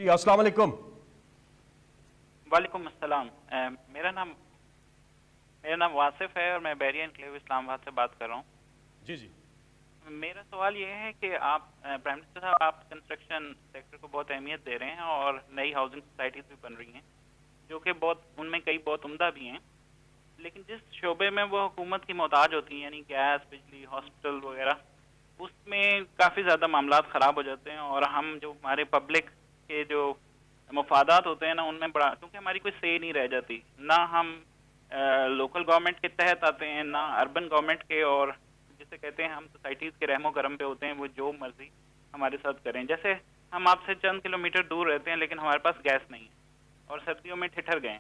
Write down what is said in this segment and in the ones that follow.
جی السلام علیکم. وعلیکم السلام. میرا نام واصف ہے اور میں بیریا انکلیو اسلام آباد سے بات کر رہا ہوں. جی جی میرا سوال یہ ہے کہ آپ پرائم منسٹر صاحب آپ کنسٹرکشن سیکٹر کو بہت اہمیت دے رہے ہیں اور نئی ہاؤسنگ سوسائٹیز بھی بن رہی ہیں جو کہ ان میں کئی بہت عمدہ بھی ہیں، لیکن جس شعبے میں وہ حکومت کی محتاج ہوتی ہیں یعنی گیس، بجلی، ہاسپٹل وغیرہ، اس میں کافی زیادہ معاملات خراب ہو جاتے ہیں اور ہم جو ہمارے پبلک کے جو مفادات ہوتے ہیں نا ان میں بڑا، کیونکہ ہماری کوئی سے نہیں رہ جاتی، نہ ہم لوکل گورنمنٹ کے تحت آتے ہیں نہ اربن گورنمنٹ کے، اور جسے کہتے ہیں ہم سوسائٹیز کے رحم و کرم پہ ہوتے ہیں، وہ جو مرضی ہمارے ساتھ کریں. جیسے ہم آپ سے چند کلومیٹر دور رہتے ہیں لیکن ہمارے پاس گیس نہیں ہے اور سردیوں میں ٹھٹر گئے.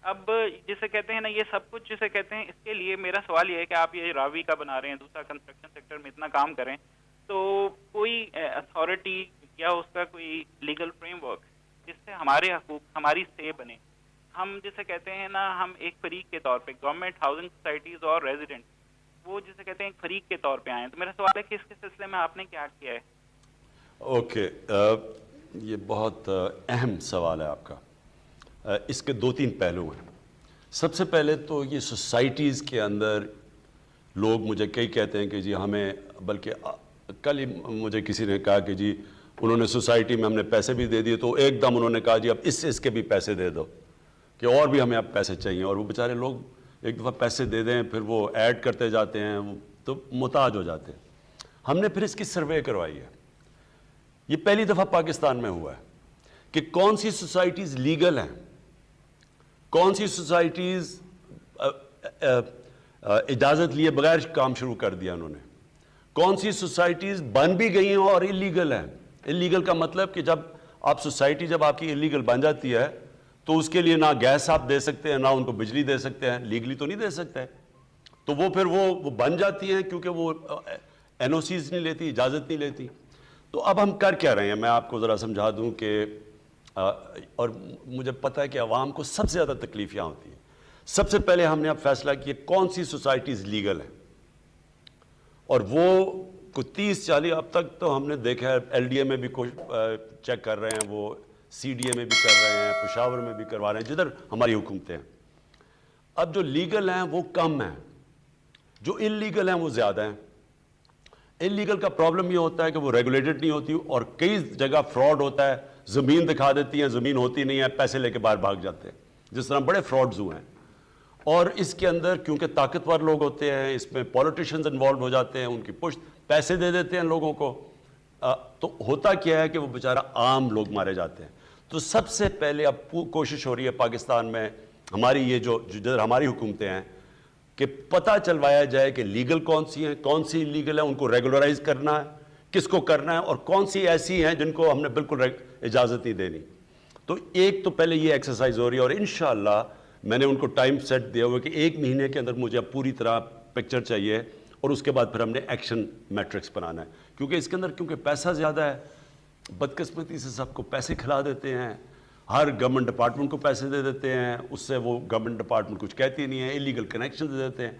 اب جسے کہتے ہیں نا یہ سب کچھ جسے کہتے ہیں، اس کے لیے میرا سوال یہ ہے کہ آپ یہ راوی کا بنا رہے ہیں، دوسرا کنسٹرکشن سیکٹر میں اتنا کام کریں، تو کوئی اتھارٹی یا اس کا کوئی لیگل فریم ورک جس سے ہمارے حقوق، ہماری سے بنے. ہم جسے کہتے ہیں نا ہم ایک فریق کے طور پہ گورنمنٹ، ہاؤسنگ سوسائٹیز اور ریزیڈنٹ، وہ جسے کہتے ہیں ایک فریق کے طور پہ آئے ہیں. تو میرا سوال ہے کہ اس کے سلسلے میں آپ نے کیا کیا ہے؟ اوکے، یہ بہت اہم سوال ہے آپ کا. اس کے دو تین پہلو ہیں. سب سے پہلے تو یہ سوسائٹیز کے اندر لوگ مجھے کئی کہتے ہیں کہ جی ہمیں، بلکہ کل ہی مجھے کسی نے کہا کہ جی انہوں نے سوسائٹی میں ہم نے پیسے بھی دے دیے، تو ایک دم انہوں نے کہا جی اب اس کے بھی پیسے دے دو کہ اور بھی ہمیں اب پیسے چاہیے. اور وہ بیچارے لوگ ایک دفعہ پیسے دے دیں پھر وہ ایڈ کرتے جاتے ہیں تو محتاج ہو جاتے ہیں. ہم نے پھر اس کی سروے کروائی ہے. یہ پہلی دفعہ پاکستان میں ہوا ہے کہ کون سی سوسائٹیز لیگل ہیں، کون سی سوسائٹیز اجازت لیے بغیر کام شروع کر دیا انہوں نے، کون سی سوسائٹیز بن بھی گئی ہیں اور اللیگل ہیں. اللیگل کا مطلب کہ جب سوسائٹی جب آپ کی اللیگل بن جاتی ہے تو اس کے لیے نہ گیس آپ دے سکتے ہیں نہ ان کو بجلی دے سکتے ہیں، لیگلی تو نہیں دے سکتے. تو وہ پھر وہ بن جاتی ہیں کیونکہ وہ این او سیز نہیں لیتی، اجازت نہیں لیتی. تو اب ہم کر کیا رہے ہیں، میں آپ کو ذرا سمجھا دوں کہ اور مجھے پتہ ہے کہ عوام کو سب سے زیادہ تکلیف یہاں ہوتی ہے. سب سے پہلے ہم نے اب فیصلہ کیا کون سی سوسائٹیز لیگل ہیں، اور وہ کوئی 30-40 اب تک تو ہم نے دیکھا ہے. ایل ڈی اے میں بھی چیک کر رہے ہیں، وہ سی ڈی اے میں بھی کر رہے ہیں، پشاور میں بھی کروا رہے ہیں، جدھر ہماری حکومتیں ہیں. اب جو لیگل ہیں وہ کم ہیں، جو اللیگل ہیں وہ زیادہ ہیں. اللیگل کا پرابلم یہ ہوتا ہے کہ وہ ریگولیٹڈ نہیں ہوتی اور کئی جگہ فراڈ ہوتا ہے. زمین دکھا دیتی ہیں، زمین ہوتی نہیں ہے، پیسے لے کے باہر بھاگ جاتے ہیں، جس طرح بڑے فراڈز ہوئے ہیں. اور اس کے اندر کیونکہ طاقتور لوگ ہوتے ہیں، اس میں پولیٹیشنز انوالو ہو جاتے ہیں، ان کی پشت پیسے دے دیتے ہیں لوگوں کو، تو ہوتا کیا ہے کہ وہ بیچارہ عام لوگ مارے جاتے ہیں. تو سب سے پہلے اب کوشش ہو رہی ہے پاکستان میں، ہماری یہ جو جدھر ہماری حکومتیں ہیں، کہ پتہ چلوایا جائے کہ لیگل کون سی ہیں، کون سی لیگل ہیں، ان کو ریگولرائز کرنا ہے، کس کو کرنا ہے، اور کون سی ایسی ہیں جن کو ہم نے بالکل اجازت نہیں دینی. تو ایک تو پہلے یہ ایکسرسائز ہو رہی ہے، اور انشاءاللہ میں نے ان کو ٹائم سیٹ دیا ہوا کہ 1 مہینے کے اندر مجھے اب پوری طرح پکچر چاہیے، اور اس کے بعد پھر ہم نے ایکشن میٹرکس بنانا ہے. کیونکہ اس کے اندر کیونکہ پیسہ زیادہ ہے، بدقسمتی سے سب کو پیسے کھلا دیتے ہیں، ہر گورنمنٹ ڈپارٹمنٹ کو پیسے دے دیتے ہیں، اس سے وہ گورنمنٹ ڈپارٹمنٹ کچھ کہتی نہیں ہے، اللیگل کنیکشن دے دیتے ہیں،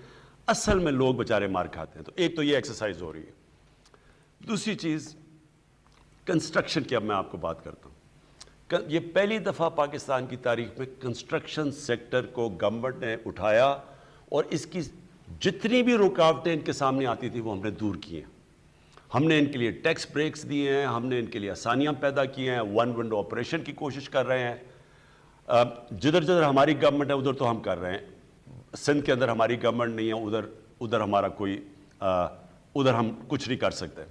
اصل میں لوگ بیچارے مار کھاتے ہیں. تو ایک تو یہ ایکسرسائز ہو رہی ہے. دوسری چیز کنسٹرکشن کی اب میں آپ کو بات کرتا ہوں. یہ پہلی دفعہ پاکستان کی تاریخ میں کنسٹرکشن سیکٹر کو گورنمنٹ نے اٹھایا، اور اس کی جتنی بھی رکاوٹیں ان کے سامنے آتی تھی وہ ہم نے دور کی ہیں. ہم نے ان کے لیے ٹیکس بریکس دیے ہیں، ہم نے ان کے لیے آسانیاں پیدا کی ہیں، ون ونڈو آپریشن کی کوشش کر رہے ہیں. جدھر جدھر ہماری گورنمنٹ ہے ادھر تو ہم کر رہے ہیں. سندھ کے اندر ہماری گورنمنٹ نہیں ہے، ادھر ہمارا کوئی ادھر ہم کچھ نہیں کر سکتے.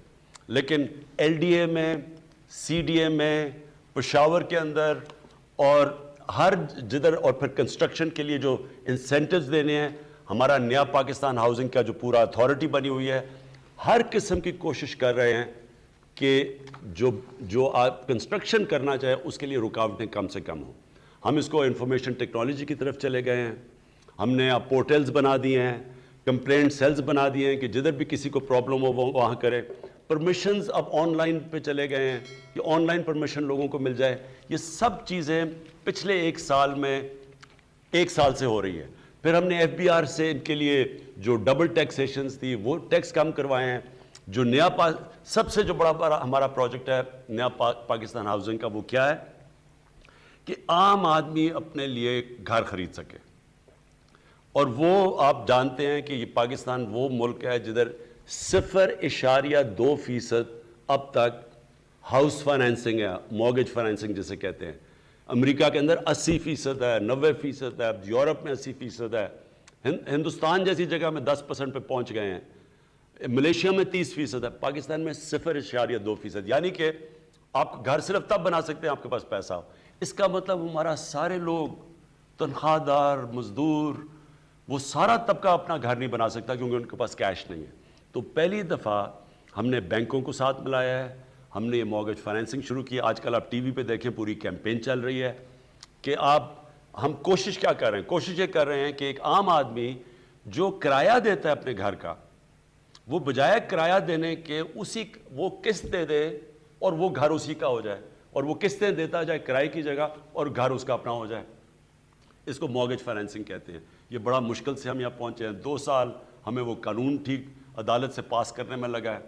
لیکن ایل ڈی اے میں، سی ڈی اے میں، پشاور کے اندر اور ہر جدھر، اور پھر کنسٹرکشن کے لیے جو انسینٹیوز دینے ہیں، ہمارا نیا پاکستان ہاؤسنگ کا جو پورا اتھارٹی بنی ہوئی ہے، ہر قسم کی کوشش کر رہے ہیں کہ جو آپ کنسٹرکشن کرنا چاہے اس کے لیے رکاوٹیں کم سے کم ہوں. ہم اس کو انفارمیشن ٹیکنالوجی کی طرف چلے گئے ہیں. ہم نے اب پورٹلز بنا دیے ہیں، کمپلینٹ سیلز بنا دیے ہیں کہ جدھر بھی کسی کو پرابلم ہو وہ وہاں کرے. پرمیشنز اب آن لائن پہ چلے گئے ہیں کہ آن لائن پرمیشن لوگوں کو مل جائے. یہ سب چیزیں پچھلے 1 سال میں 1 سال سے ہو رہی ہے. پھر ہم نے ایف بی آر سے ان کے لیے جو ڈبل ٹیکسیشنز تھی وہ ٹیکس کم کروائے ہیں. جو نیا سب سے جو بڑا ہمارا پروجیکٹ ہے نیا پاکستان ہاؤسنگ کا، وہ کیا ہے کہ عام آدمی اپنے لیے گھر خرید سکے. اور وہ آپ جانتے ہیں کہ یہ پاکستان وہ ملک ہے جدھر 0.2% اب تک ہاؤس فائنینسنگ ہے، مورگیج فائنینسنگ جسے کہتے ہیں. امریکہ کے اندر 80% ہے، 90% ہے، یورپ میں 80% ہے، ہندوستان جیسی جگہ میں 10% پہ پہنچ گئے ہیں، ملیشیا میں 30% ہے، پاکستان میں 0.2%. یعنی کہ آپ گھر صرف تب بنا سکتے ہیں آپ کے پاس پیسہ ہو. اس کا مطلب ہمارا سارے لوگ، تنخواہ دار، مزدور، وہ سارا طبقہ اپنا گھر نہیں بنا سکتا کیونکہ ان کے پاس کیش نہیں ہے. تو پہلی دفعہ ہم نے بینکوں کو ساتھ ملایا ہے، ہم نے یہ مورگیج فائنینسنگ شروع کی. آج کل آپ ٹی وی پہ دیکھیں پوری کیمپین چل رہی ہے کہ ہم کوشش کیا کر رہے ہیں، کوشش یہ کر رہے ہیں کہ ایک عام آدمی جو کرایہ دیتا ہے اپنے گھر کا، وہ بجائے کرایہ دینے کے وہ قسط دے دے اور وہ گھر اسی کا ہو جائے، اور وہ قسطیں دیتا جائے کرائے کی جگہ اور گھر اس کا اپنا ہو جائے. اس کو مورگیج فائنینسنگ کہتے ہیں. یہ بڑا مشکل سے ہم یہاں پہنچے ہیں، 2 سال ہمیں وہ قانون ٹھیک عدالت سے پاس کرنے میں لگا ہے.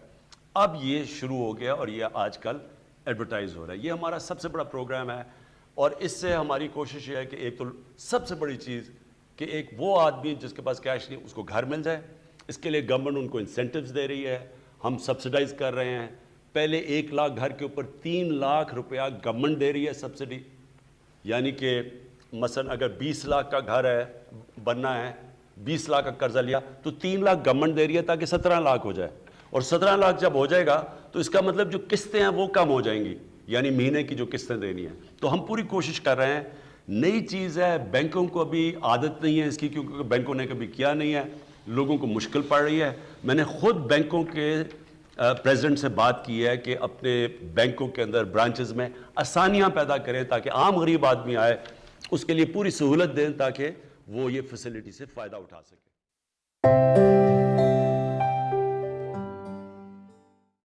اب یہ شروع ہو گیا اور یہ آج کل ایڈورٹائز ہو رہا ہے. یہ ہمارا سب سے بڑا پروگرام ہے، اور اس سے ہماری کوشش یہ ہے کہ ایک تو سب سے بڑی چیز کہ ایک وہ آدمی جس کے پاس کیش نہیں اس کو گھر مل جائے. اس کے لیے گورنمنٹ ان کو انسینٹیوز دے رہی ہے، ہم سبسڈائز کر رہے ہیں. پہلے 1 لاکھ گھر کے اوپر 3 لاکھ روپیہ گورنمنٹ دے رہی ہے سبسڈی. یعنی کہ مثلا اگر 20 لاکھ کا گھر ہے بننا ہے، 20 لاکھ کا قرضہ لیا تو 3 لاکھ گورنمنٹ دے رہی ہے تاکہ 17 لاکھ ہو جائے. اور 17 لاکھ جب ہو جائے گا تو اس کا مطلب جو قسطیں ہیں وہ کم ہو جائیں گی، یعنی مہینے کی جو قسطیں دینی ہیں. تو ہم پوری کوشش کر رہے ہیں. نئی چیز ہے، بینکوں کو ابھی عادت نہیں ہے اس کی کیونکہ بینکوں نے کبھی کیا نہیں ہے، لوگوں کو مشکل پڑ رہی ہے. میں نے خود بینکوں کے پریزیڈنٹ سے بات کی ہے کہ اپنے بینکوں کے اندر برانچز میں آسانیاں پیدا کریں تاکہ عام غریب آدمی آئے اس کے لیے پوری سہولت دیں تاکہ وہ یہ فیسلٹی سے فائدہ اٹھا سکے.